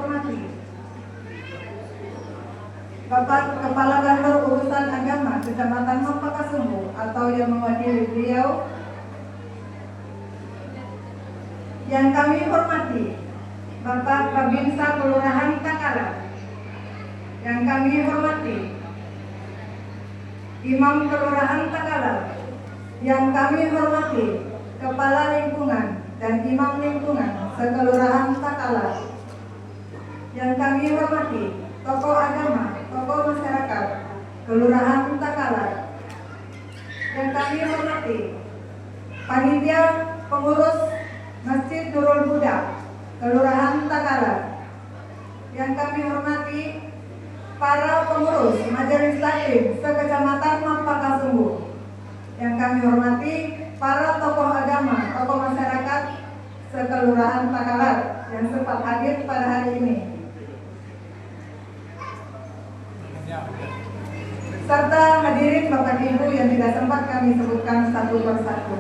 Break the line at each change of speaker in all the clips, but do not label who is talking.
hormati Bapak Kepala Kantor Urusan Agama Kecamatan Mapakasumbu atau yang mewakili beliau. Yang kami hormati Bapak Babinsa Kelurahan Takalar. Yang kami hormati Imam Kelurahan Takalar. Yang kami hormati Kepala Lingkungan dan Imam Lingkungan Sekelurahan Takalar. Yang kami hormati tokoh agama, tokoh masyarakat Kelurahan Takalar. Yang kami hormati panitia pengurus Masjid Nurul Huda Kelurahan Takalar. Yang kami hormati para pengurus Majelis Taklim Sekecamatan Mapakasumbu. Yang kami hormati para tokoh agama, tokoh masyarakat Sekelurahan Takalar yang sempat hadir pada hari ini. Serta hadirin Bapak Ibu yang tidak sempat kami sebutkan satu persatu.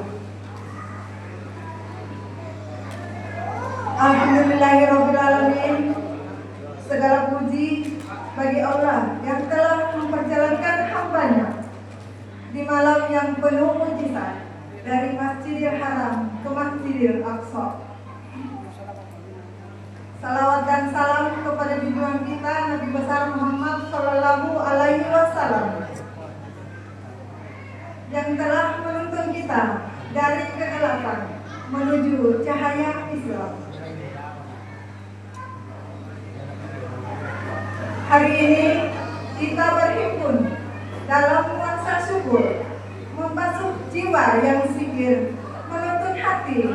Alhamdulillahirrahmanirrahim. Segala puji bagi Allah yang telah memperjalankan hamba-Nya di malam yang penuh mujizat dari Masjidil Haram ke Masjidil Aqsa. Salawat dan salam kepada junjungan kita Nabi besar Muhammad Sallallahu Alaihi Wasallam yang telah menuntun kita dari kegelapan menuju cahaya Islam. Hari ini kita berhimpun dalam nuansa syukur, membasuh jiwa yang zikir, menuntun hati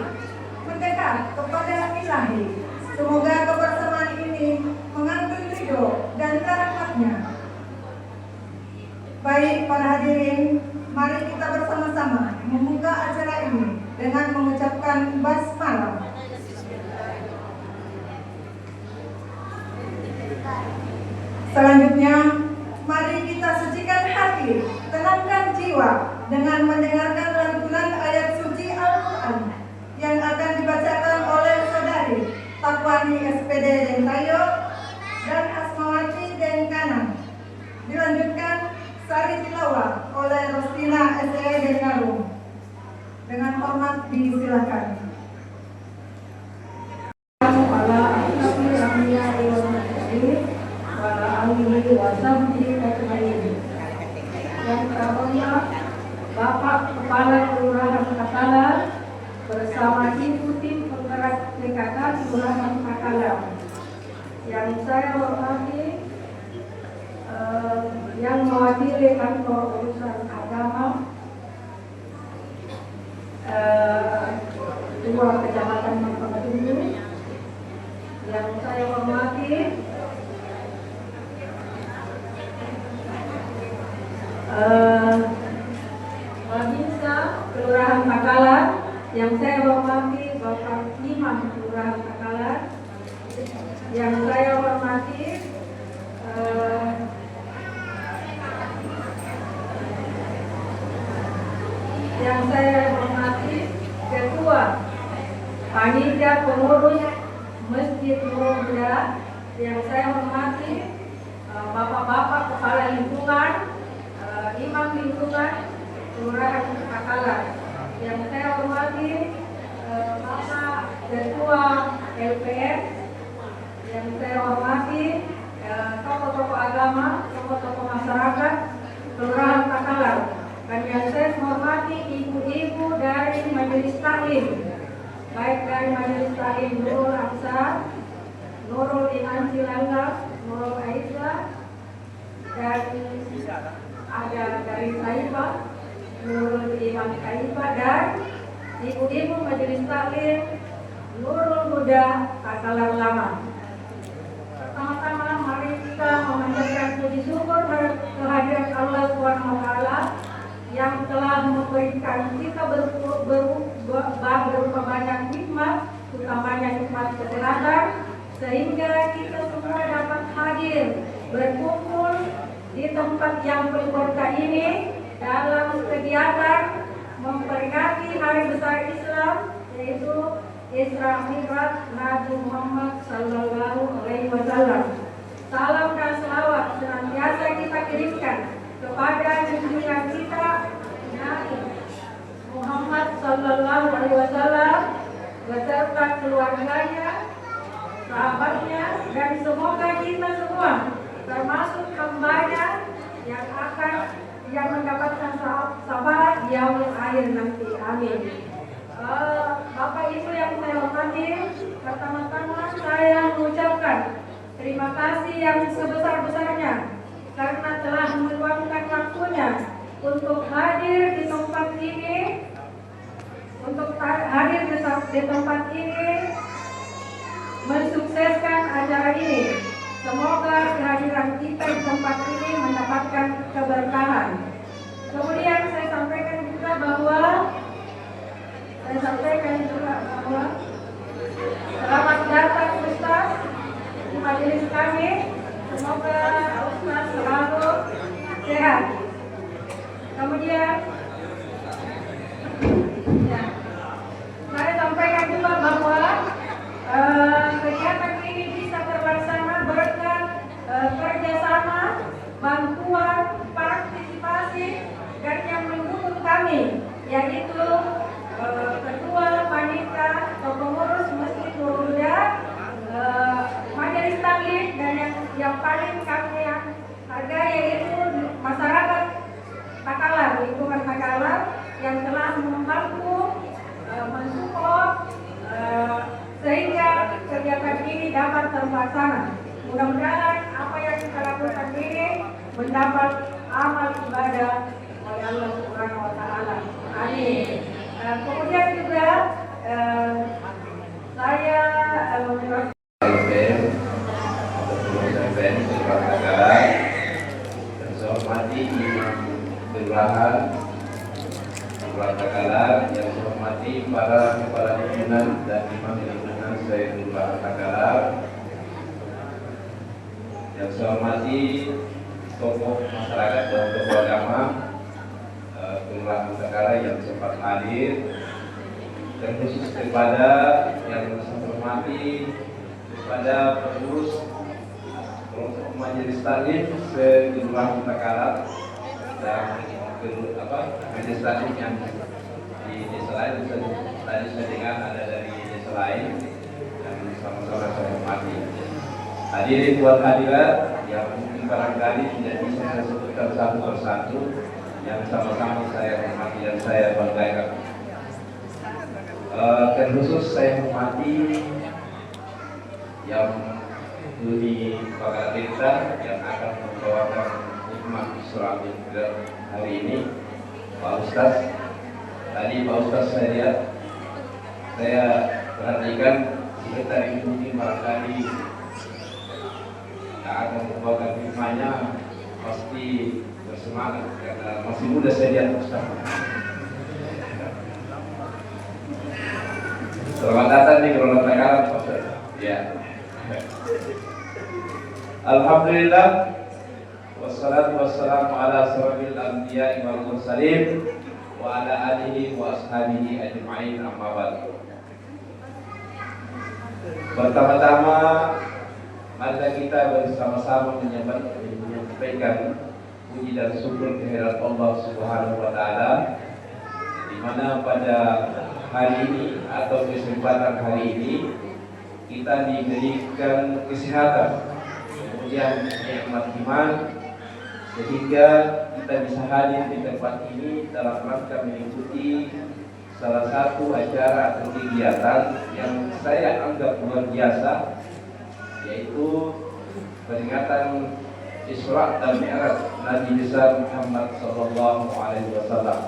mendekat kepada Ilahi. Semoga kebersamaan ini mengandung ridho dan rahmat-Nya. Baik para hadirin, mari kita bersama-sama membuka acara ini dengan mengucapkan basmalah. Selanjutnya, mari kita sucikan hati, tenangkan jiwa dengan mendengarkan lantunan ayat suci Al-Quran yang akan dibacakan oleh saudari Takwani SPD Dentayo dan Hasmawati Denkanan. Dilanjutkan sari tilawah oleh Rostina SE Dengarung. Dengan hormat disilakan.
Yang terhormat Bapak Kepala Kelurahan Takalar bersama Ibu Tim Penggerak PKK Kelurahan Takalar. Yang saya hormati yang mewakili Kantor Urusan Agama Dua Kecamatan Mapakasumbu. Yang saya hormati Babinsa Kelurahan Takalar. Yang saya hormati Bapak Imam Kelurahan Takalar. Yang saya hormati Ketua Panitia Pengurus Masjid Nurul Huda. Yang saya hormati Bapak-bapak Kepala Lingkungan, Imam Lingkungan Kelurahan Takalar. Yang saya hormati Bapak Ketua LPS. Yang saya hormati tokoh-tokoh agama, tokoh-tokoh masyarakat Kelurahan Takalar. Dan yang saya hormati ibu-ibu dari Majelis Taklim, baik dari Majelis Taklim Nurul Ansar, Nurul Iman Cilangga, Nurul Aisyah, dan ada dari Taibah, Nurul Iman Taibah, dan ibu-ibu Majelis Taklim Nurul Huda Takalar Lama. Pertama-tama mari kita memanjatkan puji syukur kehadirat Allah SWT yang telah memberikan kita berupa banyak nikmat, utamanya nikmat kesehatan, sehingga kita semua dapat hadir berkumpul di tempat yang berberkah ini dalam kegiatan memperingati Hari Besar Islam, yaitu Isra Mi'raj Nabi Muhammad Sallallahu Alaihi Wasallam. semua, termasuk hambanya yang mendapatkan syafaat di yaumul akhir nanti. Amin. Bapak Ibu yang saya hormati, pertama-tama saya mengucapkan terima kasih yang sebesar-besarnya karena telah meluangkan waktunya untuk hadir di tempat ini, mensukseskan acara ini. Semoga kehadiran kita di tempat ini mendapatkan keberkahan. Kemudian saya sampaikan juga bahwa selamat datang Ustaz di majelis kami. Semoga Ustaz selalu sehat. Kemudian saya sampaikan juga bahwa kegiatan ini bisa terlaksana berkat kerjasama, bantuan, partisipasi dan yang mendukung kami, yaitu ketua panitia atau pengurus Masjid Nurul Huda, majelis taklim, dan yang paling kami yang hargai yaitu masyarakat Takalar, lingkungan Takalar yang telah membantu mensupport sehingga kegiatan ini dapat terlaksana. Mudah-mudahan apa yang kita lakukan ini mendapat amal ibadah oleh Allah Subhanahu wa Ta'ala. Amin. Kemudian juga saya
hormati Imam Kelurahan Takalar, yang saya hormati para kepala lingkungan dan imam lingkungan Kelurahan Takalar, yang saya hormati tokoh masyarakat dan tokoh agama Kelurahan Takalar yang sempat hadir, dan khusus kepada yang saya hormati kepada pengurus kelompok majelis taklim se-Kelurahan Takalar dan majelis taklim yang di desa lain. Tadi saya dengar ada dari desa lain yang sama-sama saya hormati. Hadirin buat hadirat yang mungkin barangkali tidak bisa saya sebutkan satu persatu, yang sama-sama saya hormati dan saya banggakan. Terkhusus saya hormati yang di Pakar Desa yang akan membawakan hikmah Islam hari ini, Pak Ustaz. Tadi Pak Ustaz saya perhatikan sekitar ini barangkali yang akan membawakan hikmahnya pasti bersemangat karena masih muda saya lihat Ustaz. Selamat datang di Kelurahan Takalar, Pak Ustaz. Ya. Alhamdulillah, wassalatu wassalamu ala asrofil anbiya'i wal mursalin wa ala alihi wa ashabihi ajma'in, amma ba'd. Pertama-tama mari kita bersama-sama menyampaikan puji dan syukur kehadirat Allah Subhanahu wa Ta'ala, di mana pada hari ini atau kesempatan hari ini kita diberikan kesehatan, kemudian nikmat iman, sehingga kita bisa hadir di tempat ini dalam rangka mengikuti salah satu acara atau kegiatan yang saya anggap luar biasa, yaitu peringatan Isra dan Mi'raj Nabi besar Muhammad Sallallahu Alaihi Wasallam.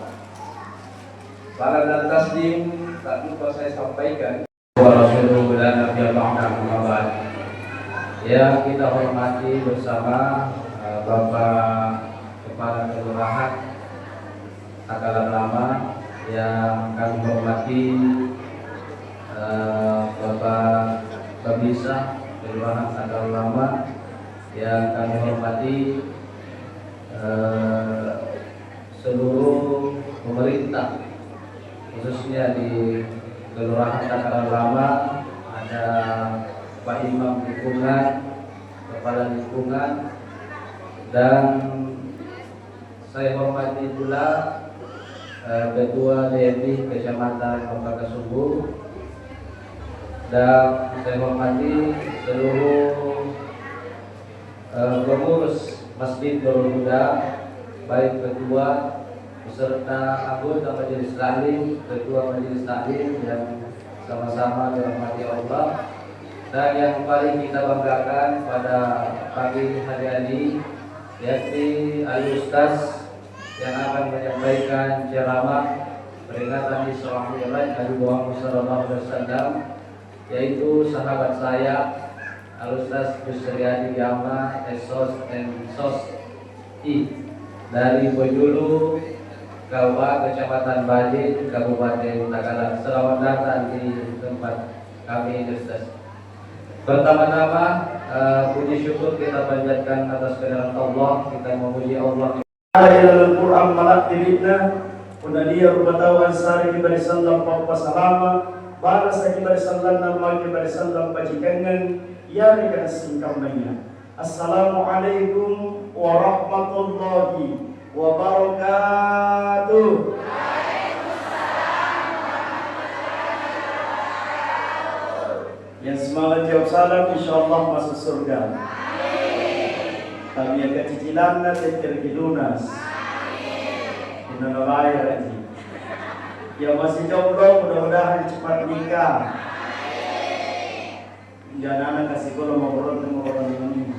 Salam dan taslim tak lupa saya sampaikan. Ya, kita hormati bersama Bapak Kepala Kelurahan Takalar Lama, yang kami hormati Bapak Babisa Kelurahan Takalar Lama, yang kami hormati seluruh pemerintah, khususnya di Kelurahan Takalar Lama ada Pak Imam lingkungan, Kepala lingkungan, dan saya hormati pula Ketua DPD Kecamatan Lembaga Sumbu, dan saya hormati seluruh
pengurus Masjid Nurul Huda, baik ketua beserta anggota Majelis Taklim, ketua Majelis Taklim yang sama-sama dirahmati Allah, dan yang paling kita banggakan pada pagi hari ini yakni Al-Ustaz yang akan menyampaikan ceramah peringatan Isra Mi'raj Nabi Muhammad SAW, yaitu sahabat saya Al-Ustaz Busriadi Yama Sos and Sos I dari Bojulu, Kawa, Kecamatan Badin, Kabupaten Tagalar. Selamat datang di tempat kami, Ustaz. Pertama-tama puji syukur kita panjatkan atas kehadiran Allah. Kita memuji Allah.
Dalam Quran malak dirinya, Unadia rubatawan sari kibari sallam papa salama, balas kibari sallam nama kibari sallam pajikangan, ya rekan singkamanya. Assalamualaikum warahmatullahi wabarakatuh. Yang semangat jawab salam, insyaallah masuk surga. Kami akan cicilan nanti tergilunas. Innallahi raji. Yang masih jomblo mudah-mudahan cepat nikah. Jangan anak kasih kalau mau ini.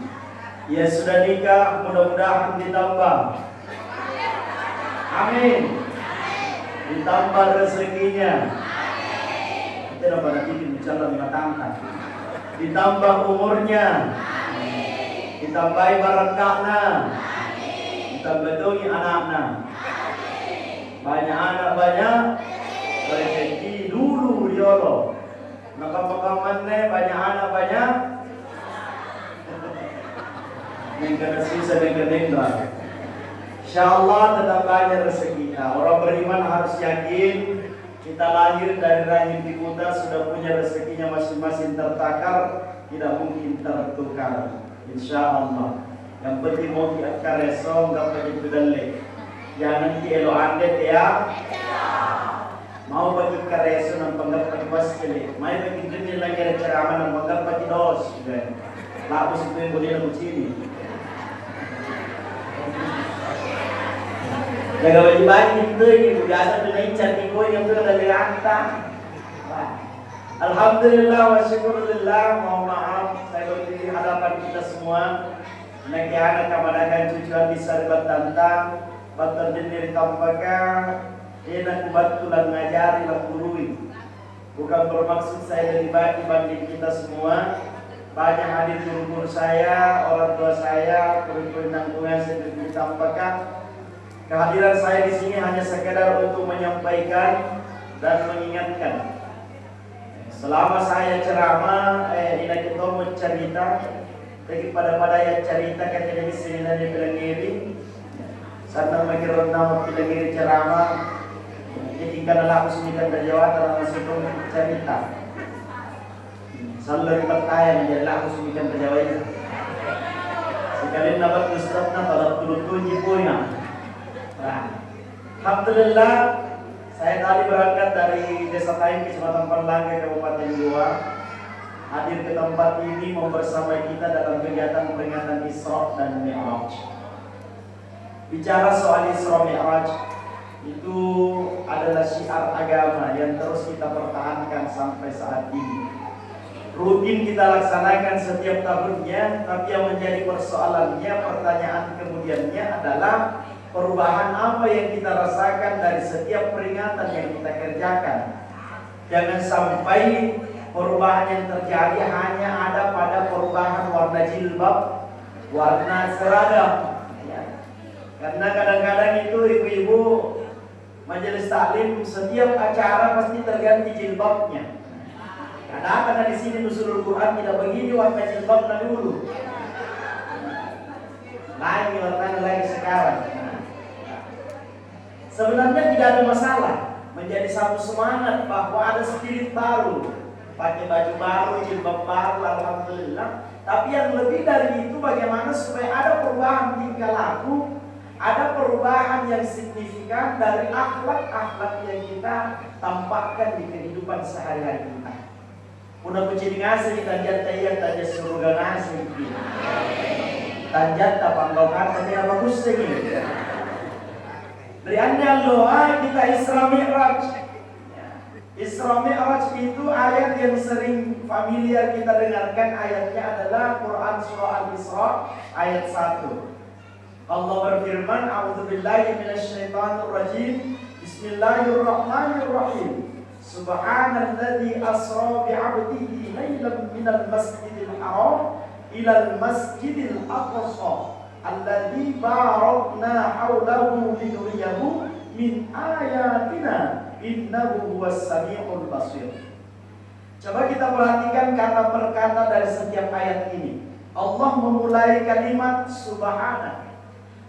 Ya sudah nikah, mudah-mudahan ditambah. Amin. Ditambah rezekinya. Kita dapat nanti bicara matangkan. Ditambah umurnya. Ditambah barakahnya. Ditambah dongi anaknya. Banyak anak banyak. Rezeki dulu diolo. Makam-makamannya banyak anak banyak. Yang kena sisa dan kena InsyaAllah tetap banyak rezekinya. Orang beriman harus yakin kita lahir dari rahim ibu kita sudah punya rezekinya masing-masing tertakar, tidak mungkin tertukar. InsyaAllah. Yang penting mau diakar resong, gak begitu dalek. Jangan dielo andet ya. Mau bagi kareso ng panggap pati waskili. May bagi dunia lagi ada ceramah ng panggap pati dos. Lapos itu yang boleh nak sini. Jaga wajib itu ini biasa dengan cari kau yang tu ada lantang. Alhamdulillah wa syukurillah. Mohon maaf saya berdiri di hadapan kita semua. Nanti anak kamanakan cucuan di sarbat tantang. Batal diri tampaknya. Enak kebetulan ngajari lah gurui. Bukan bermaksud saya lebih baik dibanding kita semua. Banyak hadir guru-guru saya, orang tua saya, guru-guru nanggungan saya ditampakkan. Kehadiran saya di sini hanya sekedar untuk menyampaikan dan mengingatkan. Selama saya ceramah, ini kita mau cerita. Tapi pada yang cerita katanya di sini nanti bilang gini. Sana makiron nama bilang gini ceramah. Jadi karena aku semikan terjawab dalam masuk cerita. Selalu kita kaya menjadi aku semikan terjawab. Sekali dapat ustadna pada turut-turut punya. Alhamdulillah, saya tadi berangkat dari Desa Taim, Kecamatan Panlangga, Kabupaten Goa, hadir ke tempat ini membersamai kita dalam kegiatan peringatan Isra dan Mi'raj. Bicara soal Isra Mi'raj, itu adalah syiar agama yang terus kita pertahankan sampai saat ini. Rutin kita laksanakan setiap tahunnya, tapi yang menjadi persoalannya, pertanyaan kemudiannya adalah perubahan apa yang kita rasakan dari setiap peringatan yang kita kerjakan. Jangan sampai perubahan yang terjadi hanya ada pada perubahan warna jilbab, warna seragam. Karena kadang-kadang itu ibu-ibu majelis taklim setiap acara pasti terganti jilbabnya. Karena di sini Nuzulul Quran tidak begini warna jilbabnya dulu. Lain warnanya lagi sekarang. Sebenarnya tidak ada masalah, menjadi satu semangat bahwa ada spirit baru, pakai baju baru, jilbab baru, alhamdulillah. Tapi yang lebih dari itu bagaimana supaya ada perubahan tingkah laku, ada perubahan yang signifikan dari akhlak-akhlak yang kita tampakkan di kehidupan sehari-hari kita. Mudah kucing ngasih kita lihat tayang tanya surga ngasih. Tanjat apa kau katanya bagus lagi. Dari anda doa kita Isra Mi'raj. Isra Mi'raj itu ayat yang sering familiar kita dengarkan. Ayatnya adalah Quran surah Al-Isra ayat 1. Allah berfirman, A'udzubillahi minasyaitonirrajim. Bismillahirrahmanirrahim. Subhanalladzi asra bi'abdihi lailan minal masjidil haram ilal masjidil aqsa alladzi barakna haulahu linuriyahu min ayatina innahu huwas samiul basir. Coba kita perhatikan kata per kata dari setiap ayat ini. Allah memulai kalimat subhana.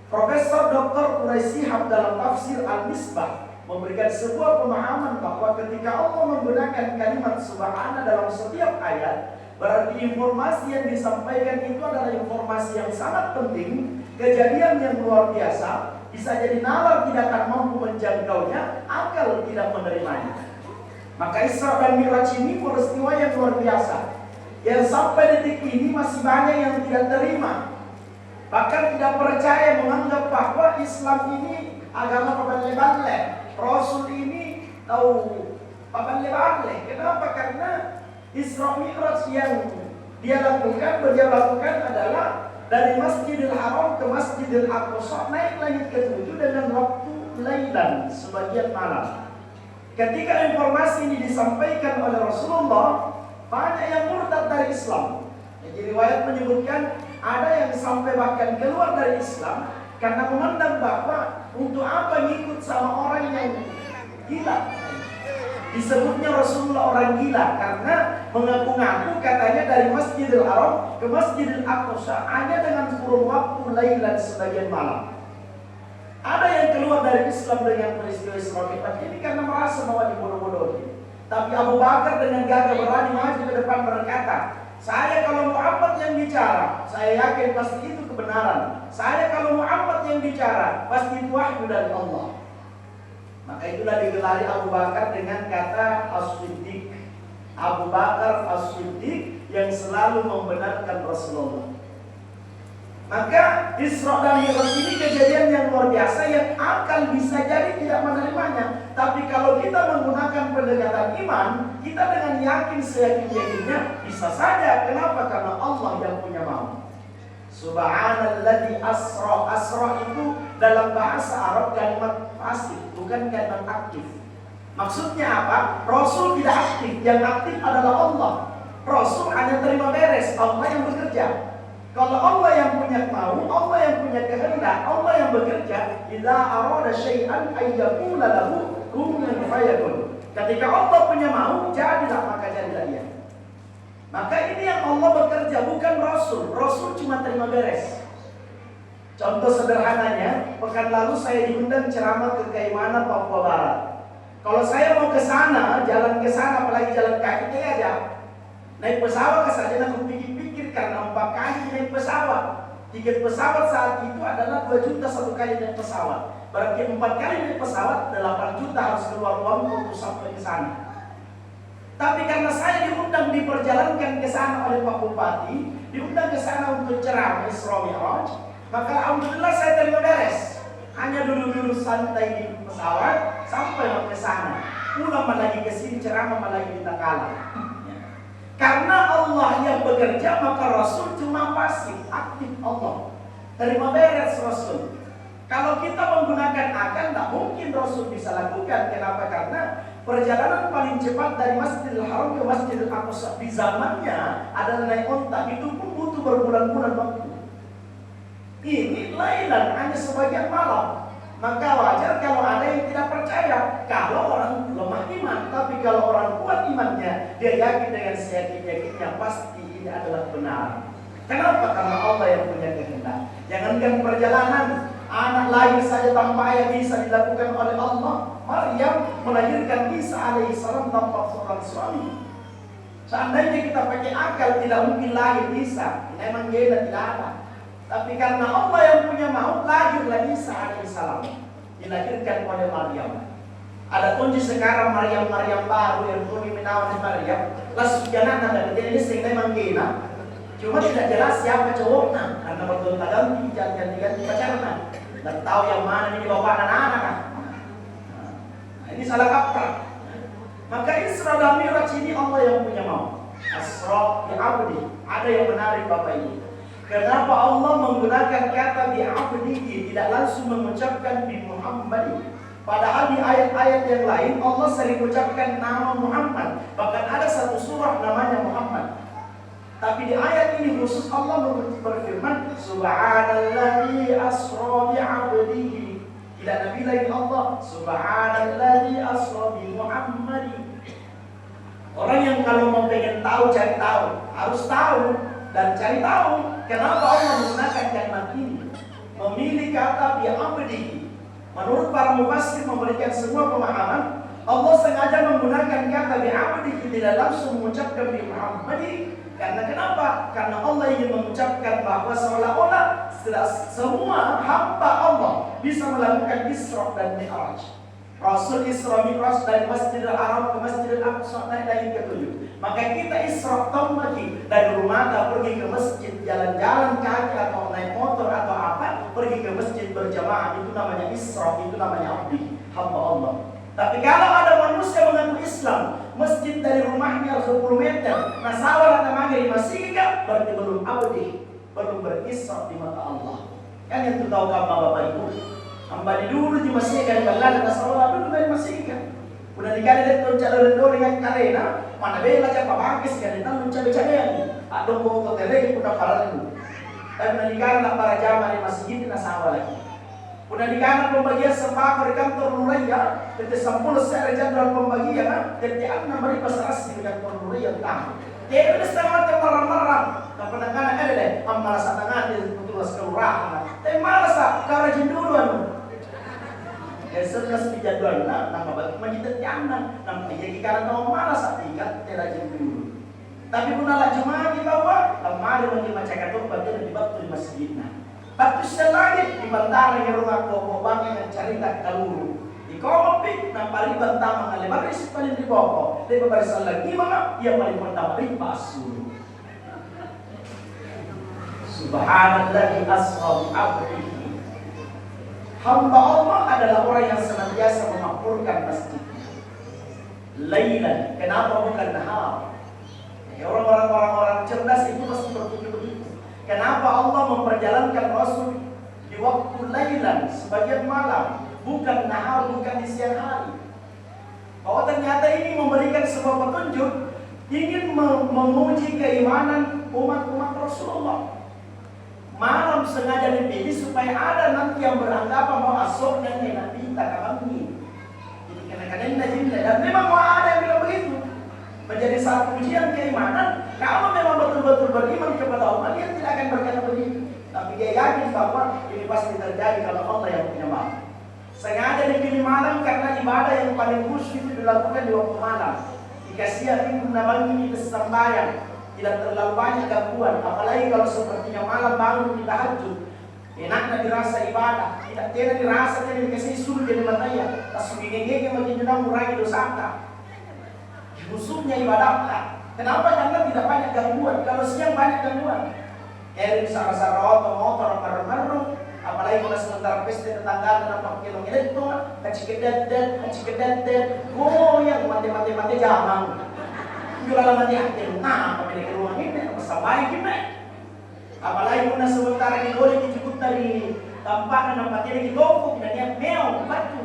Profesor Dr. Quraisy Shihab dalam tafsir Al-Misbah memberikan sebuah pemahaman bahwa ketika Allah menggunakan kalimat subhana dalam setiap ayat, berarti informasi yang disampaikan itu adalah informasi yang sangat penting, kejadian yang luar biasa, bisa jadi nalar tidak akan mampu menjangkaunya, akal tidak menerimanya. Maka Isra dan Mi'raj ini peristiwa yang luar biasa, yang sampai detik ini masih banyak yang tidak terima, bahkan tidak percaya, menganggap bahwa Islam ini agama pabanle-banle, Rasul ini tahu pabanle-banle. Kenapa? Karena Isra Mi'raj yang beliau lakukan adalah dari Masjidil Haram ke Masjidil Aqsa, naik langit ke-7 dengan waktu lailan, sebagian malam. Ketika informasi ini disampaikan oleh Rasulullah, banyak yang murtad dari Islam. Jadi riwayat menyebutkan ada yang sampai bahkan keluar dari Islam karena memandang bahwa untuk apa ngikut sama orang yang gila. Disebutnya Rasulullah orang gila karena mengaku-ngaku katanya dari Masjidil Haram ke Masjidil Aqsa hanya dengan kurun waktu lailan, sebagian malam. Ada yang keluar dari Islam dengan peristiwa Isra Mi'raj ini karena merasa bahwa dibodoh-bodohi. Tapi Abu Bakar dengan gagah berani maju ke depan berkata, saya kalau Muhammad yang bicara, saya yakin pasti itu kebenaran. Saya kalau Muhammad yang bicara, pasti itu wahyu dari Allah. Maka itulah digelari Abu Bakar dengan kata As-Siddiq. Abu Bakar As-Siddiq yang selalu membenarkan Rasulullah. Maka Isra dan Mi'raj ini kejadian yang luar biasa yang akal bisa jadi tidak menerimanya. Tapi kalau kita menggunakan pendekatan iman, kita dengan yakin seyakin-yakinnya bisa saja. Kenapa? Karena Allah yang punya mau. Subhanalladzi asra. Asra itu dalam bahasa Arab kalimat pasif, bukan kalimat aktif. Maksudnya apa? Rasul tidak aktif, yang aktif adalah Allah. Rasul hanya terima beres, Allah yang bekerja. Kalau Allah yang punya mau, Allah yang punya kehendak, Allah yang bekerja. Idza arada syai'an ay yaqula lahu kun fayakun. Ketika Allah punya mau, jadilah, maka jadilah ia. Maka ini yang Allah bekerja, bukan Rasul. Rasul cuma terima beres. Contoh sederhananya, pekan lalu saya diundang ceramah ke Kaimana, Papua Barat. Kalau saya mau ke sana, jalan ke sana, apalagi jalan kaki aja, naik pesawat ke sana, aku pikir-pikir karena 4 kali naik pesawat. Tiket pesawat saat itu adalah 2 juta satu kali naik pesawat. Berarti 4 kali naik pesawat, 8 juta harus keluar uang untuk sampai ke sana. Tapi karena saya diundang, diperjalankan ke sana oleh Pak Bupati, diundang ke sana untuk ceramah Isra Mi'raj, maka alhamdulillah saya terima beres. Hanya dulu-dulu santai di pesawat sampai ke sana. Pulang lagi ke sini ceramah lagi kita kalah. Karena Allah yang bekerja, maka Rasul cuma pasif, aktif Allah. Terima beres Rasul. Kalau kita menggunakan akal, tidak mungkin Rasul bisa lakukan. Kenapa? Karena perjalanan paling cepat dari Masjidil Haram ke Masjidil Aqsa di zamannya adalah naik onta. Itu pun butuh berbulan-bulan waktu. Ini lailan, hanya sebagian malam. Maka wajar kalau ada yang tidak percaya. Kalau orang lemah iman, tapi kalau orang kuat imannya, dia yakin dengan seyakin-yakinnya pasti ini adalah benar. Kenapa? Karena Allah yang punya kehendak. Jangankan perjalanan, anak lahir saja tanpa ayah bisa dilakukan oleh Allah. Maryam melahirkan Isa alaihissalam tanpa seorang suami. Seandainya kita pakai akal, tidak mungkin lahir Isa. Memang dia tidak ada. Tapi karena Allah yang punya mau, lahirlah Isa alaihissalam, dilahirkan oleh Maryam. Ada kunci sekarang Maryam baru yang kami menawan Maryam. Langsung jangan ada ini sehingga memang gina. Cuma tidak jelas siapa cowoknya, karena bergonta ganti, ganti pacarnya. Dan tahu yang mana ini bapak dan anak kan. Nah, ini salah kaprah. Maka Isra dan Mi'raj ini Allah yang punya mau. Asra bi abdi. Ada yang menarik Bapak ini. Kenapa Allah menggunakan kata bi abdihi, tidak langsung mengucapkan bi Muhammadi? Padahal di ayat-ayat yang lain Allah sering mengucapkan nama Muhammad. Bahkan ada satu surah namanya Muhammad. Tapi di ayat ini khusus Allah berfirman Subhanalladzi asra bi abdihi. Tidak Nabi lagi Allah Subhanalladzi asra bi Muhammadi. Orang yang kalau mau pengen tahu, cari tahu, harus tahu dan cari tahu kenapa Allah menggunakan kalimat ini, memilih kata bi abdihi. Menurut para mufassir memberikan semua pemahaman, Allah sengaja menggunakan kata bi abdihi, tidak langsung mengucapkan bi Muhammadi. Karena kenapa? Karena Allah ingin mengucapkan bahwa seolah-olah semua hamba Allah bisa melakukan Isra dan Mi'raj. Rasul Isra Mi'raj dari Masjidil Haram ke Masjidil Aqsa naik dari ke-7. Maka kita Isra lagi dari rumah pergi ke masjid, jalan-jalan kaki atau naik motor atau apa, pergi ke masjid berjamaah, itu namanya Isra, itu namanya abdi, hamba Allah. Tapi kalau ada manusia mengaku Islam, masjid dari rumahnya 10 meter, nah sawah atau maghrib masih enggak, berarti belum abdi, belum berisra di mata Allah. Kan yang tahu kamu Bapak Ibu, hamba di dulu di masjid kan balada sawah dulu dari masjid kan. Udah dikali itu calon dengan karena mana bela capa bangkis kan itu mencabe-cabean. Ada mau tele udah parah itu. Tapi udah dikali para jamaah di masjid di sawah lagi. Udah di kanan pembagian sembako di kantor Nuraya, jadi 10 secara jadwal pembagian, jadi anak beri pasrasi di kantor Nuraya tahu. Jadi udah setengah termerang-merang, nah penanganan ada deh, malas tangan di petugas kelurahan. Tapi malas karena rajin duluan. Jadi sebelas di jadwal, nama bagi majid jangan, nama jadi karena tahu malas tingkat rajin dulu. Tapi pun ala Jumat di bawah, lemari bagi masyarakat itu bagian di batu di masjidnya. Batu selagi di bantara yang rumah koko bang yang cerita kaluru di kopi nah paling bantang mengalih baris paling di bawah dia baris lagi mana dia paling pertama di pasur. Subhanallah asra bi abdihi. Hamba Allah adalah orang yang senantiasa memakmurkan masjidnya. Lailan, kenapa bukan nahar? Ya, orang-orang cerdas itu pasti berpikir begitu. Kenapa Allah memperjalankan Rasul di waktu lailan, sebagian malam, bukan nahar, bukan di siang hari? Bahwa ternyata ini memberikan sebuah petunjuk, ingin menguji keimanan umat-umat Rasulullah. Malam sengaja dipilih supaya ada nanti yang beranggapan bahwa asoknya Nabi tak kami. Jadi kadang-kadang dan memang ada yang bilang begitu. Menjadi satu ujian keimanan. Kalau memang betul-betul beriman kepada Allah, dia tidak akan berkata begitu. Tapi dia yakin bahwa ini pasti terjadi kalau Allah yang punya malam. Sengaja dipilih malam karena ibadah yang paling khusyuk itu dilakukan di waktu malam. Dikasih hati menambah ini kesembahyang, tidak terlalu banyak gangguan. Apalagi kalau sepertinya malam bangun kita tahajud, enaknya dirasa ibadah, tidak dirasa tidak dikasih suruh jadi matanya. Tas gigi makin jenang mengurangi dosa. Musuhnya ibadah. Kenapa? Karena tidak banyak gangguan. Kalau siang banyak gangguan. Kayak bisa rasa motor, merem-merem. Apalagi kalau sementara pesta tetangga nampak kilong itu, kacikedet, goyang mati jamang. Jualan mati hati. Nah, pemilik rumah ini bersama gimana? Apalagi kalau sementara digolek dijemput dari tempat nampaknya digokok dan dia meong batu.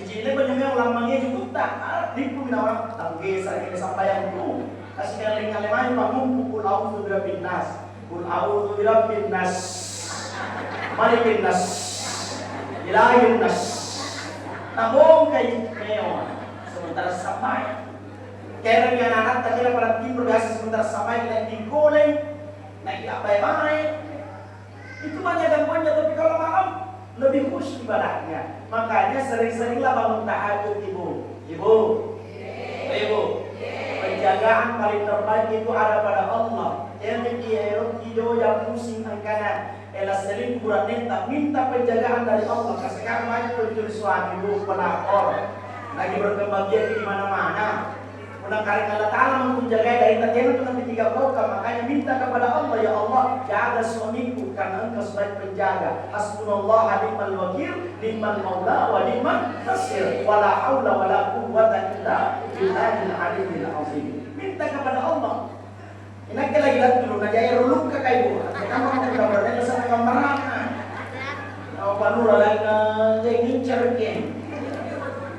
Jadi banyak yang lamangnya juga tak dipu nawa tangge saya sampai yang itu kasih kalian kalian bangun pukul auzu birabbin nas kul auzu birabbin nas malikin nas ilahin nas nabong kay meo sementara sampai kaya yang anak tadi pada timur biasa sementara sampai naik di goleng naik apa itu banyak gangguannya. Tapi kalau malam lebih khusyuk ibadahnya. Makanya sering-seringlah bangun tahajud ibu. Penjagaan paling terbaik itu ada pada Allah. Jangan hidup yang pusing angkana. Elas selingkuran minta penjagaan dari Allah. Sekarang banyak pencuri suami pelakor lagi berkembang biak di mana-mana. Unang kareng Allah Ta'ala menjaga dari tatiana itu nanti 3 kota. Makanya minta kepada Allah, ya Allah, jaga suamiku karena engkau sebagai penjaga. Hasbunallah wa ni'mal wakil, ni'mal maula wa ni'mal nasir. Wala haula wala quwwata illa billahil aliyyil azim. Minta kepada Allah. Inagka lagi dulu na jaya ruluk ka kayo. Kamu mau berada sa kamarana. Ang panura lang na ngincer ke.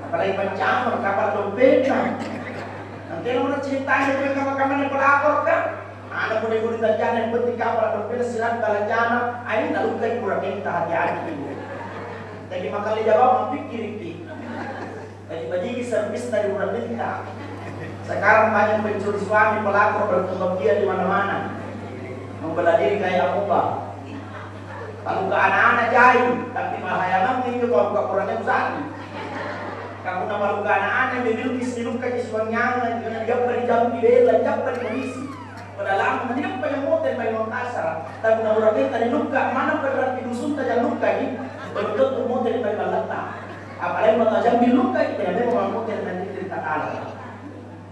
Apalagi pancamar kapal dompet. Nanti mo na ceritain ko yung kamakaman ng palakor ka. Anak mo na yung ulit dyan, yung penting kapal dompet silang kalajana. Ay, nalugay ko rin hati-hati. Jadi makali jawab mempikir iki. Jadi bagi servis dari urat minta. Sekarang banyak pencuri suami pelakor berkembang dia di mana-mana. Membela diri kayak Abubakar. Lalu ke anak-anak jahil, tapi mahayangan itu kalau buka Qurannya usahani. Kamu nama lu ke anak-anak dilukis-dilukis di suaminya, dengan dia berjam di bela, jam di polisi. Padahal dia banyak motor main kasar. Tapi nama orang tadi luka, mana berarti dusun saja luka ini, bentuk motor main balata. Apalagi mentajam di luka itu, tidak memang motor nanti cerita kalah.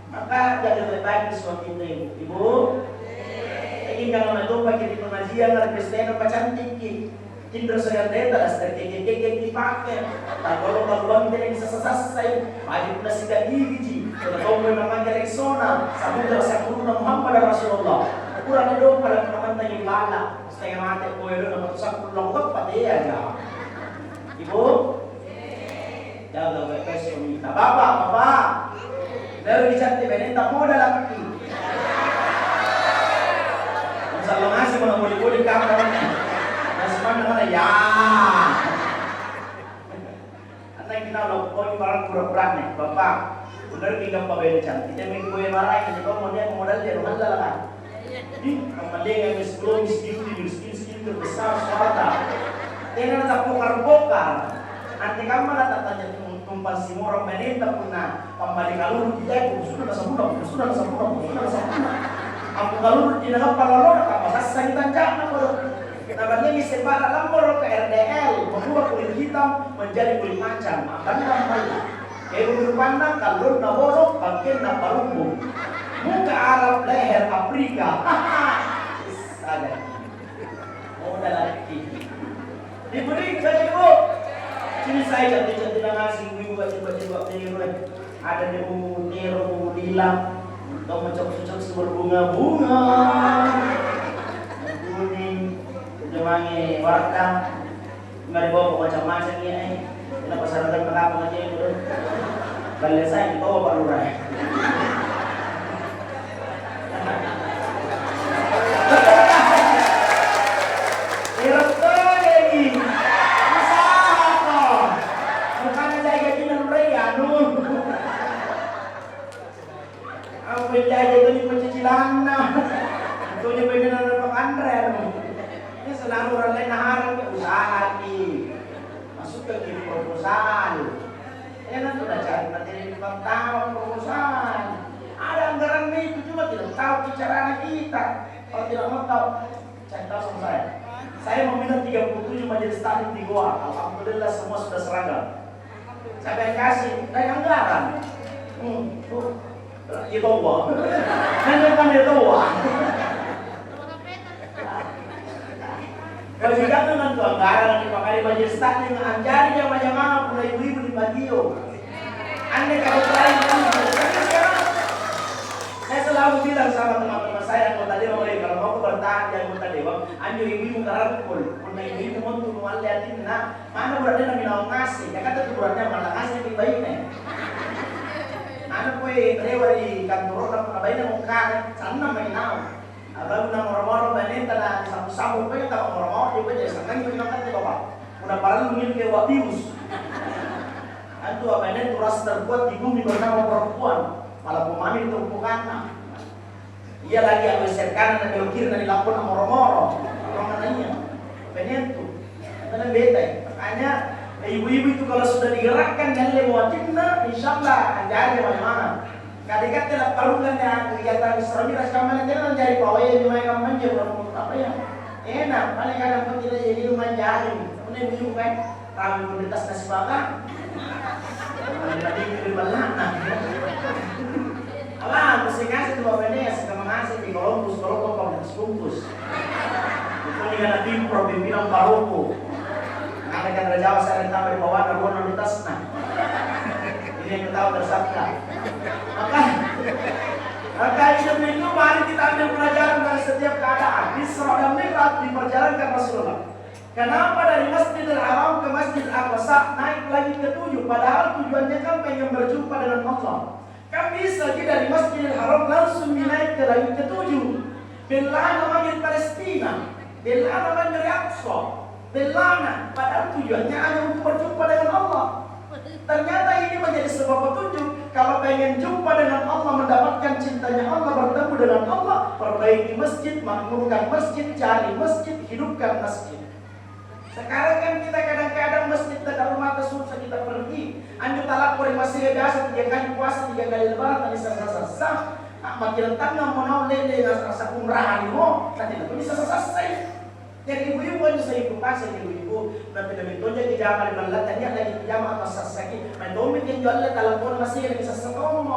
Maka jadi lebih baik di suami itu, ibu. Ingin kalau itu pakai di pengajian ada Kristen apa cantik Kindra saya data asal keke dipakai. Kalau kalau kita bisa selesai, wajib nasi gigi. Kalau mau namanya Rexona, samudra sakuna Muhammad Rasulullah. Kurang itu pada teman tanya bala, setengah mati koyo nama tu sakuna lengkap pada aja. Ibu, jaga baik-baik suami kita. Bapak, dari cantik benar tak modal lagi. Kalau ngasih mana boleh kamar ngasih mana ya anak kita lo kau barang pura-pura nih bapak benar kita pabel cantik kita main kue marah ini kau modal dia rumah lah kamu dia yang miskin terbesar suara dengan tak pokar nanti kamu lah tanya tumpal si orang menita punah pembalik kalung dia sudah sempurna aku kalau di dalam palolor apa sasa kita jangan bodoh. Namanya misi para lampor ke RDL membuat kulit hitam menjadi kulit macan. Akan namanya. Kayak pandang kalau naborok bagian napalumbu. Muka Arab leher Afrika. Ada. Modal lagi. Diberi jadi bu. Sini saya cantik ngasih ibu coba ada di bunga nero hilang. Kau mencocok berbunga-bunga kuning jemangi warna mari bawa macam-macam ya kita pasaran kenapa aja itu balik saya di bawah Pak Lurah penjajah itu di pencicilan itu di penjelasan pengandren ini selalu orang lain naharan ke usaha masuk ke proposal ya nanti sudah cari materi di tahun proposal ada anggaran itu cuma tidak tahu bicara kita kalau tidak mau tahu cari tahu sama saya meminta 37 majelis taklim di Goa alhamdulillah semua sudah seragam saya kasih dari anggaran itu wah, bukan itu wah. Kalau kita tuh nanti anggaran dipakai majelis taklim anjari yang macam-macam mulai ibu-ibu di Badio. Anda kalau lain saya selalu bilang sama teman-teman saya anggota dewan kalau mau bertahan di anggota dewan, anjur ibu-ibu karangkul, mulai ibu-ibu mau tuh lihatin mana berada nabi nawang ngasih, ya kata tuh berada malah ngasih lebih baiknya. Anak kue lewat di kantor orang kabain mau kan sana main naw. Abang na moro-moro banin tana sabu-sabu kue tak moro-moro juga jadi sangat kue nakat bapak. Udah parang mungkin ke wabius. Itu banin turas terbuat di bumi bernama perempuan. Malah pemani itu bukan. Ia lagi yang beserkan dan belokir dan dilapor moro-moro. Orang katanya banin tuh. Karena bete. Makanya ibu-ibu itu kalau sudah digerakkan dan lewatinnya, insya Allah anjari mana-mana. Kadang-kadang tidak perlukan ya kegiatan Islam ini rasa jangan jadi pawai di mana manja berapa apa ya? Enak, paling kadang pun kita jadi rumah jahil. Kemudian bingung kan, kami komunitas nasi bakar. Tadi di Belanda. Alah, mesti ngasih tuh bapaknya ya sama ngasih di Columbus, kalau kau bungkus. Itu nih karena tim pimpinan Paroko. Ada kan Jawa saya tambah di bawah narkoba di tasnya. Ini yang kita tahu tersangka. Maka hidup itu mari kita ambil pelajaran dari setiap keadaan. Isra dan Mi'raj diperjalankan Rasulullah. Kenapa dari Masjidil Haram ke Masjid Al-Aqsa naik lagi ke 7? Padahal tujuannya kan pengen berjumpa dengan Allah. Kan bisa lagi dari Masjidil Haram langsung naik ke lagi ke 7. Belana Masjid Palestina, belana Masjid Al-Aqsa, belana. Padahal tujuannya hanya untuk berjumpa dengan Allah. Ternyata ini menjadi sebuah petunjuk. Kalau pengen jumpa dengan Allah, mendapatkan cintanya Allah, bertemu dengan Allah, perbaiki masjid, makmurkan masjid, cari masjid, hidupkan masjid. Sekarang kan kita kadang-kadang masjid tak rumah susah kita pergi. Anjur talak por masih biasa 3 kali puasa, 3 kali lebaran, tadi sah. Makin tangga mau nau lele rasa umrah mo, nanti itu bisa selesai. Jadi ibu-ibu aja saya ikut pasar ibu-ibu. Nanti demi tonja di jamaah di malam tadi lagi di jamaah atau sasaki. Main domi yang jual telepon masih lagi sesekong.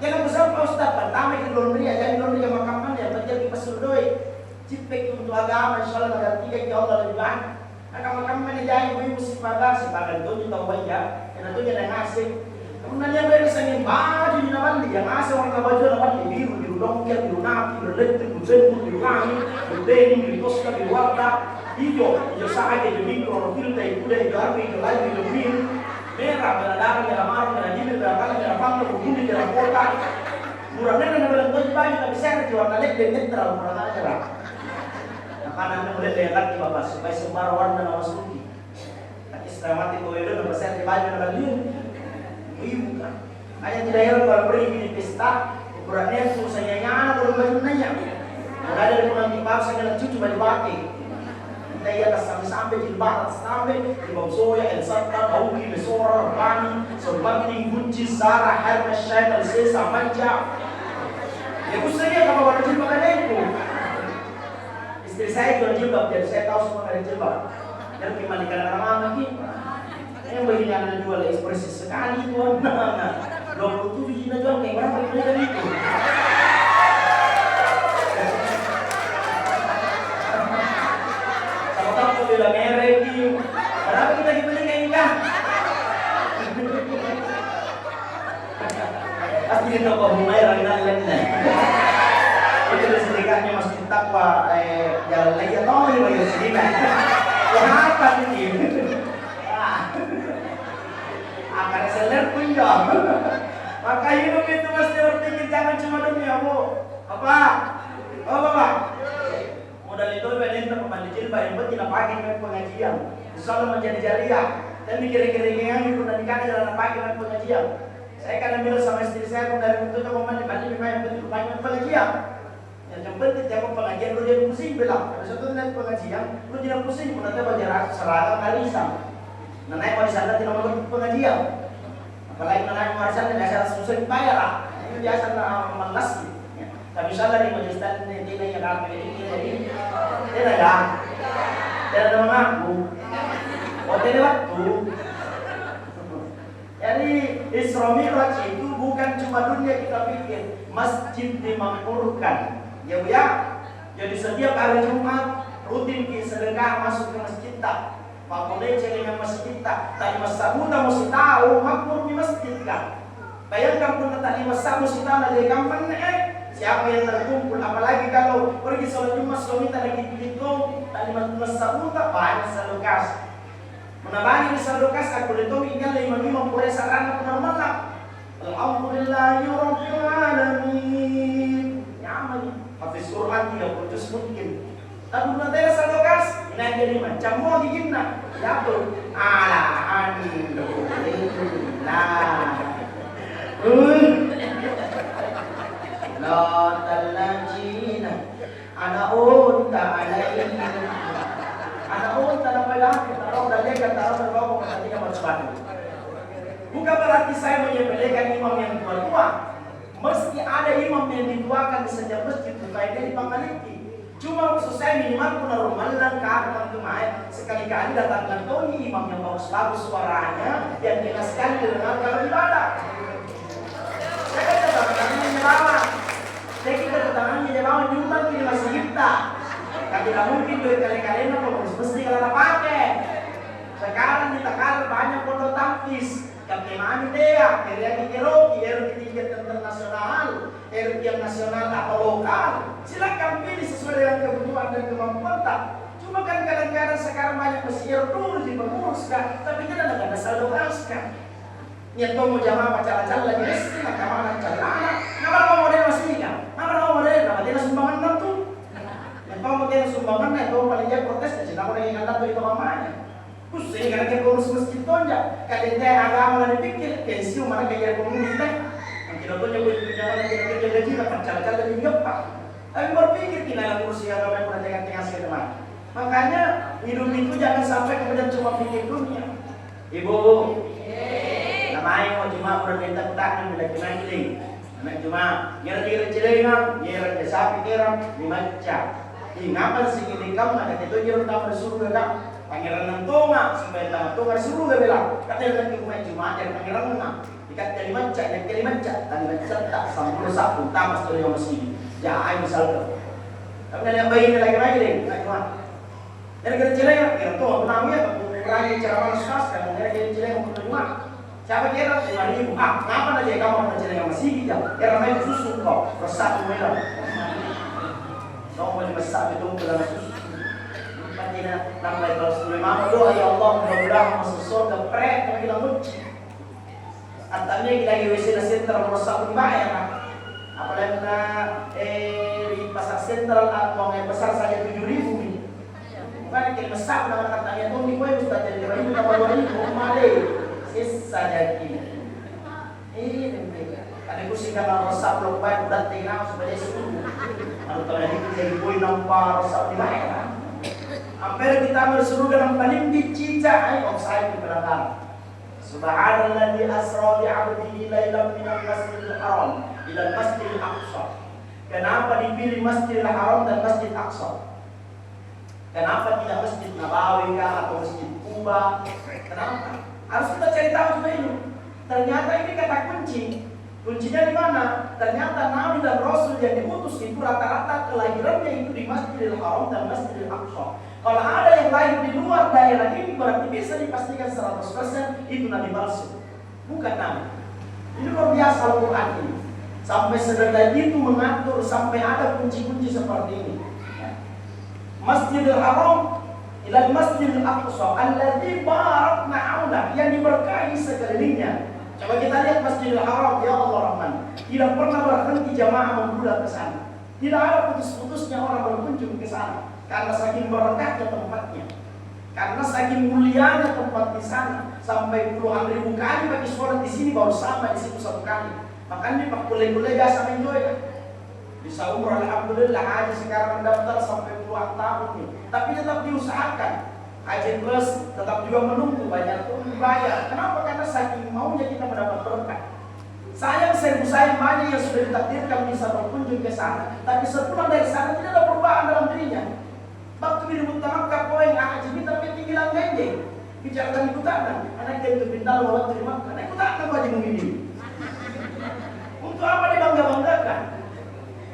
Jangan besar Pak Ustaz, pertama ke laundry aja, laundry yang makan ya, berjadi pasur doi. Cipek untuk agama, insyaallah ada 3 yang Allah lebih banyak. Makan mana jadi ibu-ibu si pagar tonja tahu aja. Yang tonja yang ngasih. Kemudian yang dari sini baju di nawan dia ngasih warna baju nawan biru, biru dongker, biru napi, biru elektrik, biru jemput, biru kami, biru denim, biru toska, biru warna, hijau saja, hijau mikro, filter, hijau kuda, hijau arbi, hijau lain, hijau biru, merah, merah darah, merah marun, merah jimit, merah kalah, merah panggung, berkundi, merah kota. Murahnya dengan baju baju tapi saya kerja warna led dan netral, murah aja. Makanan mulai lekat di bapak supaya sembarang warna nama suki. Islamati kowe itu nama saya di baju nama liun. Ibu kan, hanya tidak heran kalau pergi di pesta, ukurannya susahnya nyana belum baju nanya. Ada di pulang di bawah saya cucu baju pakai. Kita iya sampai jilbab sampai di bawah soya, elsata, bauki, besora, bani, serbati, kunci, sarah, hermes, syaitan, sesa, manja. Ya kusanya kalau warna jilbab ada itu. Istri saya jual jilbab, jadi saya tahu semua dari jilbab. Dan gimana kalau orang lagi? Yang begini anak jual ekspresi sekali tuan. 27 Cina jual kayak berapa itu dari itu? Sama tahu bela merek ini. Berapa kita beli kayak ikan? Pasti di toko rumah yang lain-lain. Itu sedekahnya masih takwa jalan lagi atau ini bagi sedekah. Kenapa ini? Akan seler pun jauh. Maka hidup itu mesti berpikir jangan cuma demi Bu. Apa? Oh Bapak. Modal itu benar pemandi jilbab yang penting pakai dengan pengajian. Selalu menjadi jariah. Dan mikir-mikir yang itu dan dikasih dalam pakai dengan pengajian. Saya kadang bilang sama istri saya dari itu memang mandi memang yang penting pakai dengan pengajian. Yang penting jangan pengajian lu jangan pusing bilang. Kalau satu nanti pengajian lu jangan pusing. Nanti baca seragam arisan. Naik warisan tidak mau pengajian. Apalagi naik warisan biasa susah dibayar lah. Ini biasa malas gitu. Tapi misalnya di majelis tadi dia yang apa ini jadi dia ada. Dia ada mengaku. Oh dia waktu. Jadi Isra Mi'raj itu bukan cuma dunia kita pikir, masjid dimakmurkan. Ya Bu ya. Jadi setiap hari Jumat rutin kita sedekah masuk ke masjid tak. Pak Polisi dengan masjid tak. Tadi masa muda mesti tahu makmur di masjid kan. Bayangkan pun tadi masa mesti tahu dari kampung siapa yang terkumpul. Apalagi kalau pergi sholat Jumat suami tak lagi hitung. Tadi masa muda banyak selukas. Menabani selukas aku hitung ingat 5 pura sarana pernah malam. Alhamdulillahirabbil alamin. Nyaman. Hafiz Quran 30 juz mungkin. Tapi nanti selukas ini jadi macam mau gimana? Ya tuh, ala amin, nah, la talajina, ana unta alaihi, ana unta apa lagi? Taruh dan lekat taruh berbau ketika bersabatu. Bukan berarti saya menyepelekan imam yang tua-tua. Mesti ada imam yang dituakan di setiap masjid supaya dia dipanggiliki. Cuma khusus saya minimal pun rumalan kata kemarin sekali-kali datangkan Tony imam yang bagus-bagus suaranya yang jelas sekali dengan kalau ibadah. Saya kata tangannya nyebawa. Saya kita tangannya nyebawa nyumbang di masih kita. Kan tidak mungkin duit kali-kalian apa mesti kalau pakai. Sekarang di Takal banyak pondok tampis. Kemana dia? Area Kiroki, area tingkat internasional, area yang nasional atau lokal. Silakan pilih sesuai dengan kebutuhan dan kemampuan tak. Cuma kan kadang-kadang sekarang banyak mesir dulu di pengurus kan, tapi kita tidak ada saldo kas kan. Niat mau jamaah pacar-pacar lagi mesti nak kamar celana. Nama mau model masih kan? Nama mau model, nama dia sumbangan enam tuh. Niat mau model sumbangan, niat mau paling jauh protes, jadi nama lagi ngandap tuh itu mamanya. Pusing karena kita urus masjid tonjak. Kadang teh agama lah dipikir, pensiun mana kayak komunis teh. Mungkin contohnya buat jalan kita gaji lah pacar-pacar lebih gampang. Tapi berpikir kita urus agama yang pernah tengah-tengah teman. Makanya hidup itu jangan sampai kemudian cuma pikir dunia. Ibu, namanya mau cuma berminta tangan bila kena giling. Anak cuma ngira-ngira cilengan, ngira sapi kira dimaca. Ingapan sih ini kamu ada itu ngira tamu surga kan? Pangeran Nantonga, sampai tamu Tonga surga bilang. Katanya nanti cuma dari pangeran Nantonga. Ikat dari manca, dari manca, tadi manca tak sampai sapu tamas tu yang masih. Jangan misalnya. Tapi yang bayi lagi deh, cuma. Dari kecil ya, kira tuh aku namanya mengurangi cara manusia kan, dari kecil yang menerima. Siapa kira 5.000? Ngapa aja kamu kecil yang masih gitu? Ya namanya susu kok, resap merah. Kamu mau besar itu dalam susu. Pastinya nambah terus memang doa ya Allah mudah-mudahan masuk surga prek yang bilang muci. Antanya kita lagi WC sentral merusak dibayar. Apalagi di pasar sentral uang yang besar saja 7.000 nih. Bukan yang besar dengan katanya tuh nih gue Ustaz jadi 5.000 tambah 2.000 male sisa jadi ini ada kucing kalau rosak belum bayar udah tinggal supaya sembuh kalau terjadi jadi poin nampak rosak di daerah hampir kita berseru dengan paling dicicak ayo offside di belakang subhanalladzi asra bi 'abdihi lailan minal masjidil haram ila masjidil aqsa. Kenapa dipilih Masjidil Haram dan Masjid Aqsa? Kenapa tidak Masjid Nabawi kah atau Masjid Kuba? Kenapa? Harus kita cari tahu juga ini. Ternyata ini kata kunci. Kuncinya di mana? Ternyata Nabi dan Rasul yang diutus itu rata-rata kelahirannya itu di Masjidil Haram dan Masjidil Aqsa. Kalau ada yang lahir di luar daerah ini berarti bisa dipastikan 100% itu Nabi palsu. Bukan Nabi. Ini luar biasa Al-Quran ini. Sampai sedetail itu mengatur sampai ada kunci-kunci seperti ini. Masjidil Haram ila Masjidil Aqsa alladzi barakna haulah yang diberkahi sekelilingnya. Coba kita lihat Masjidil Haram, ya Allah Rahman. Tidak pernah berhenti jamaah membludak ke sana. Tidak ada putus-putusnya orang berkunjung ke sana karena saking berkahnya tempatnya. Karena saking mulianya tempat di sana sampai puluhan ribu kali bagi sholat di sini baru sampai di situ satu kali. Makanya Pak boleh-boleh biasa enjoy kan. Bisa umrah alhamdulillah haji sekarang mendaftar sampai puluhan tahun nih. Tapi tetap diusahakan. Haji plus tetap juga menunggu banyak pun dibayar. Kenapa? Karena saking maunya kita mendapat berkah. Sayang seribu sayang banyak yang sudah ditakdirkan bisa berkunjung ke sana. Tapi sepulang dari sana tidak ada perubahan dalam dirinya. Waktu di Mutamakkah poin haji tapi tinggilan menjeng. Bicarakan ikutan. Anak itu pintar waktu di Makkah. Anak ikutan apa aja begini. Untuk apa dibangga-banggakan?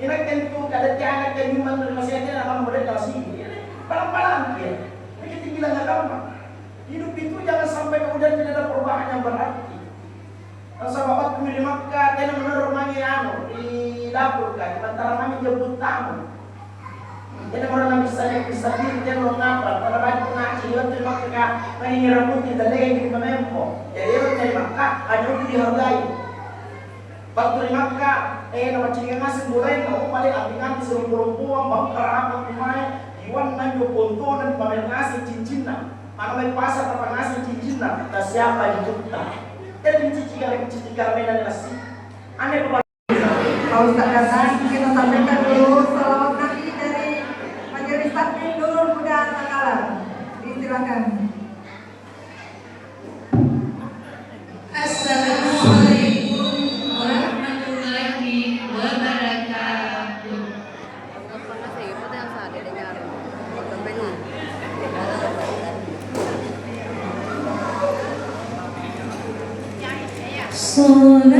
Ini kan itu ada anak yang memang masih ada akan mereka sih. Pelan-pelan ya. Ini ketinggian agama. Hidup itu jangan sampai kemudian tidak ada perubahan yang berarti. Sahabat kami di Makkah, dia menermangi di dapur kan, sementara kami jemput tamu. Jadi orang bisa diri dia belum nampak. Pada baju ngaji waktu di Makkah, kami rambutnya dan lagi di Pemempo. Jadi orang dari Makkah hanya untuk dihargai. Waktu di Makkah, nama ciri ngasih mulai mau balik ambingan di seluruh perempuan, bang kerabat rumahnya, Iwan nanjo pontonan pamer ngasih cincin mana main pasar apa ngasih cincin nah siapa dijuta? Jadi cici karena nasi. Aneh bapak.
Kalau Ustaz datang, kita sampaikan dulu salawat Nabi dari Majelis Taklim Nurul Huda Takala. Disilakan.
Assalamualaikum warahmatullahi wabarakatuh. Salatum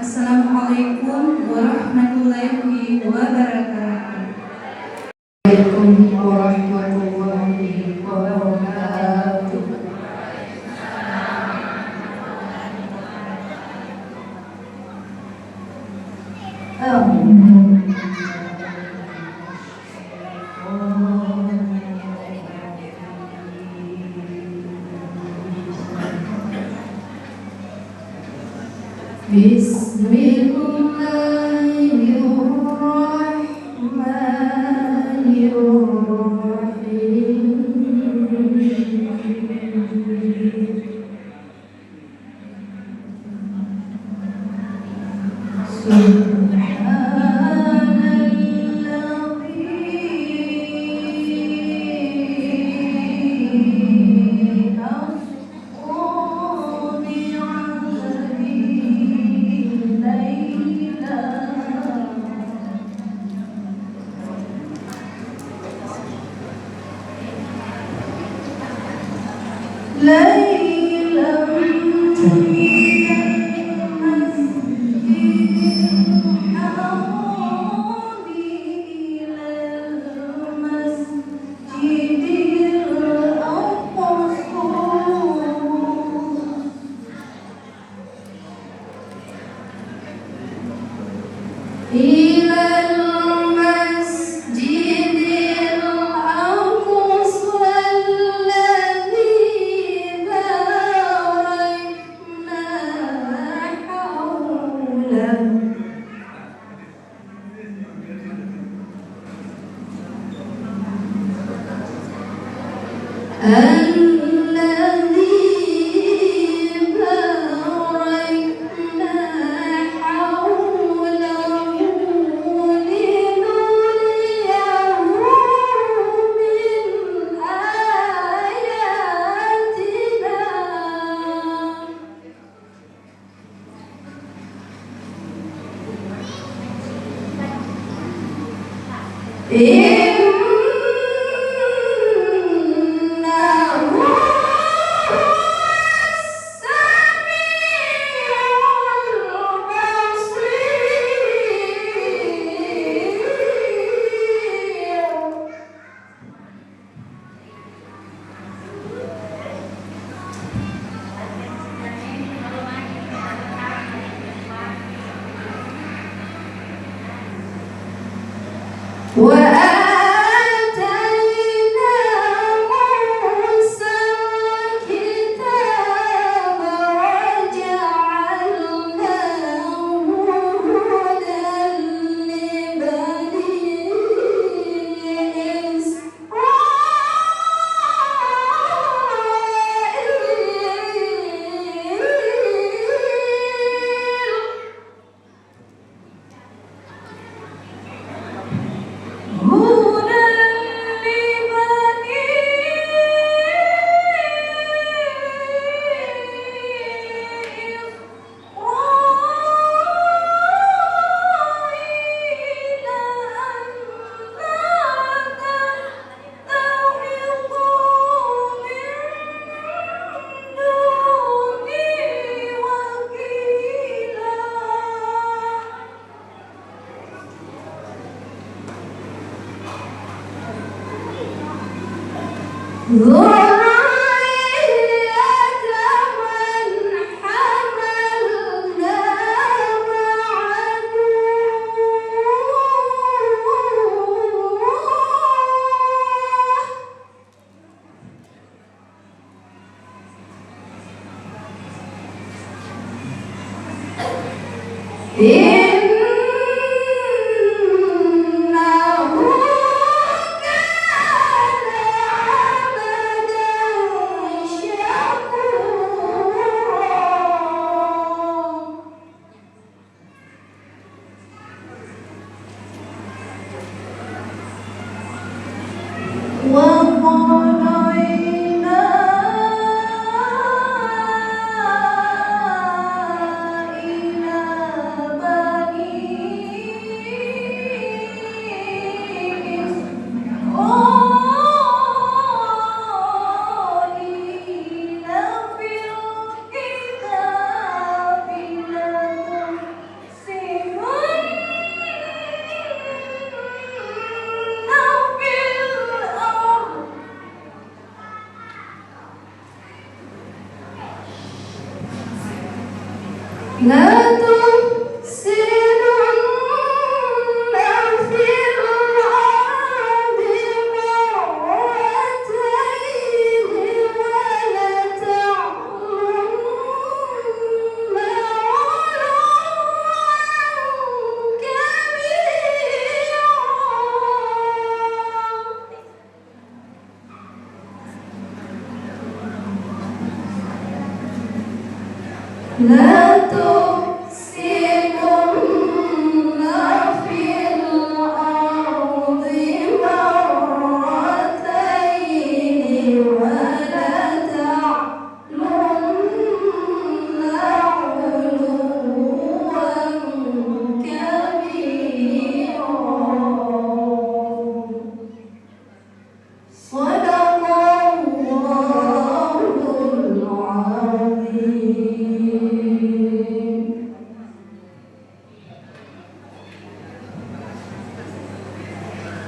Assalamualaikum warahmatullahi wabarakatuh. Waalaikumsalam warahmatullahi wabarakatuh. ليلا من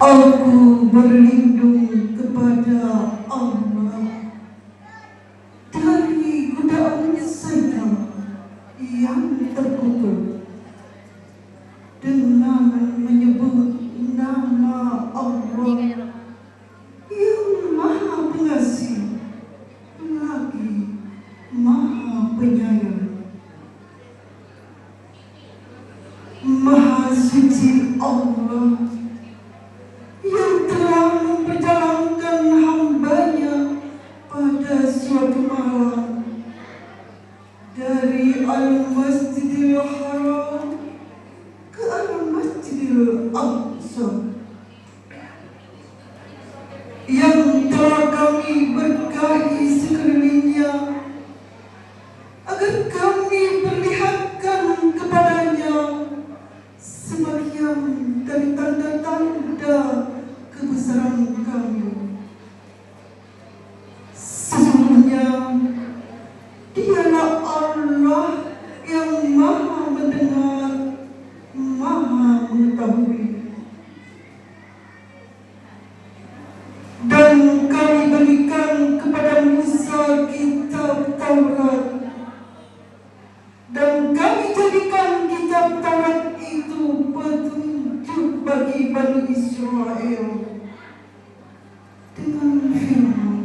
Aku berlindung kepada Allah dari godaan syaitan yang terkutuk dengan menyebut nama Allah yang Maha Pengasih lagi Maha Penyayang. Maha suci Allah yang telah memperjalankan hamba yang telah kami berkahi sekelilingnya, agar kami perlihatkan kepadanya sebagian dari tanda-tanda kebesaran kami. Sesungguhnya Dialah Allah yang Maha Mendengar, Maha Mengetahui. Dan kami berikan kepada Musa kitab Taurat, dan kami jadikan kitab Taurat itu petunjuk bagi Bani Israel dengan firman,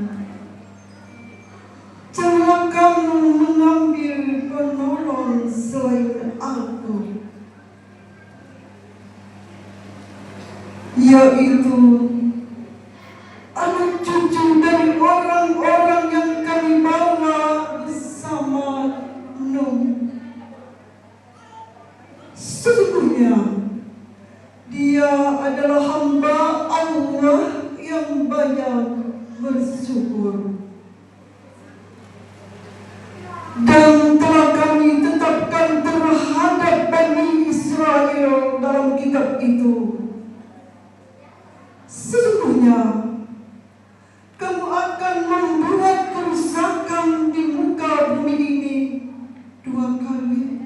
janganlah kamu mengambil penolong selain Aku, yaitu anak cucu dari orang-orang yang kami bawa bersama Nuh. Sesungguhnya dia adalah hamba Allah yang banyak bersyukur. Dan telah kami tetapkan terhadap Bani Israel dalam kitab itu, sesungguhnya kamu akan membuat kerusakan di muka bumi ini 2 kali,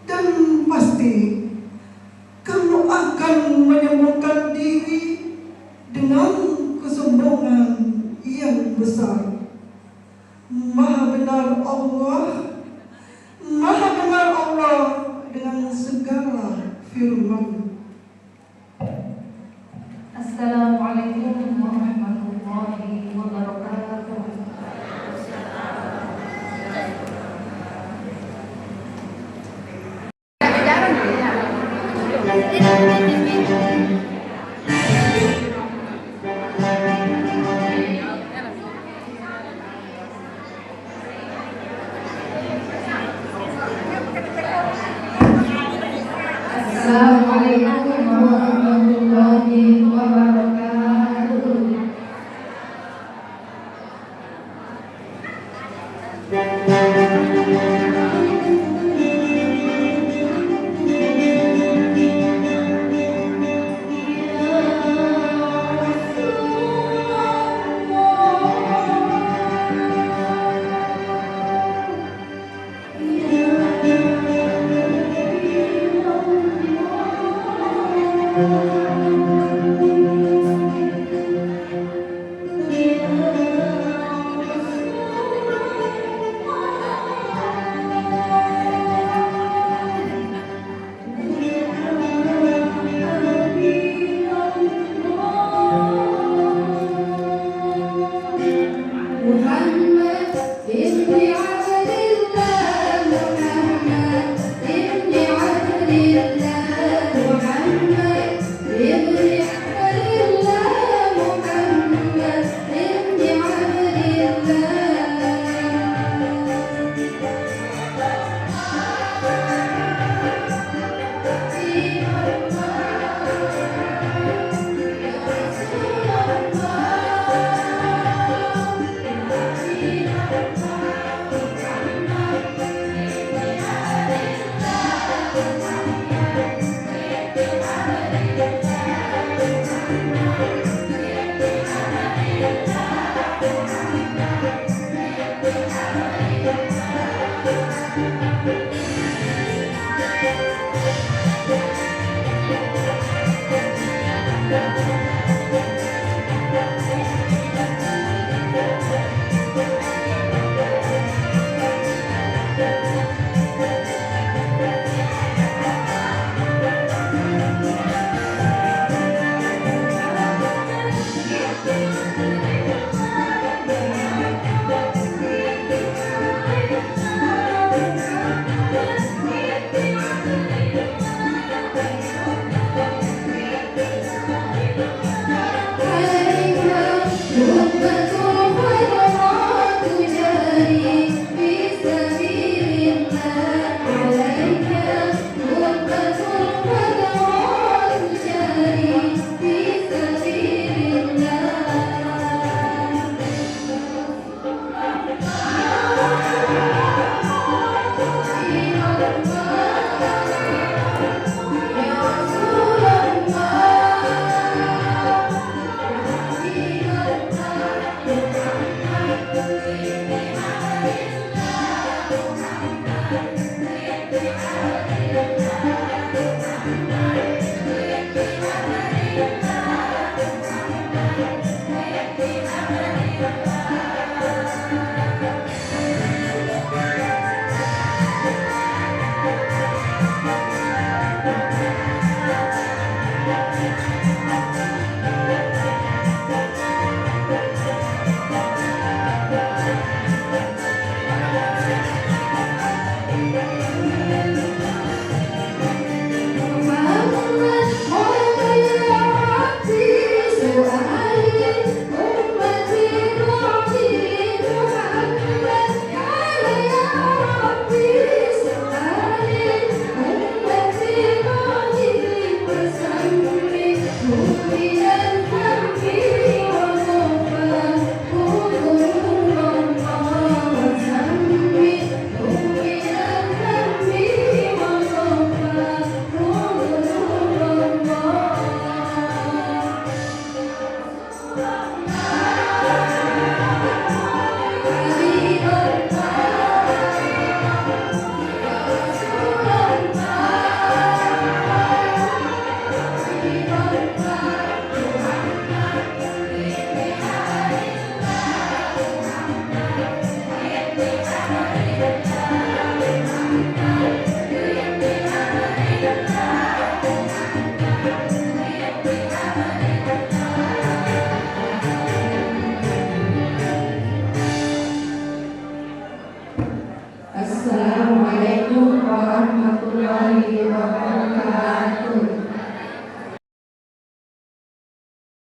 dan pasti kamu akan menyembuhkan diri dengan kesombongan yang besar. Maha benar Allah dengan segala firman.
Assalamualaikum warahmatullahi wabarakatuh. Assalamualaikum warahmatullahi wabarakatuh. dan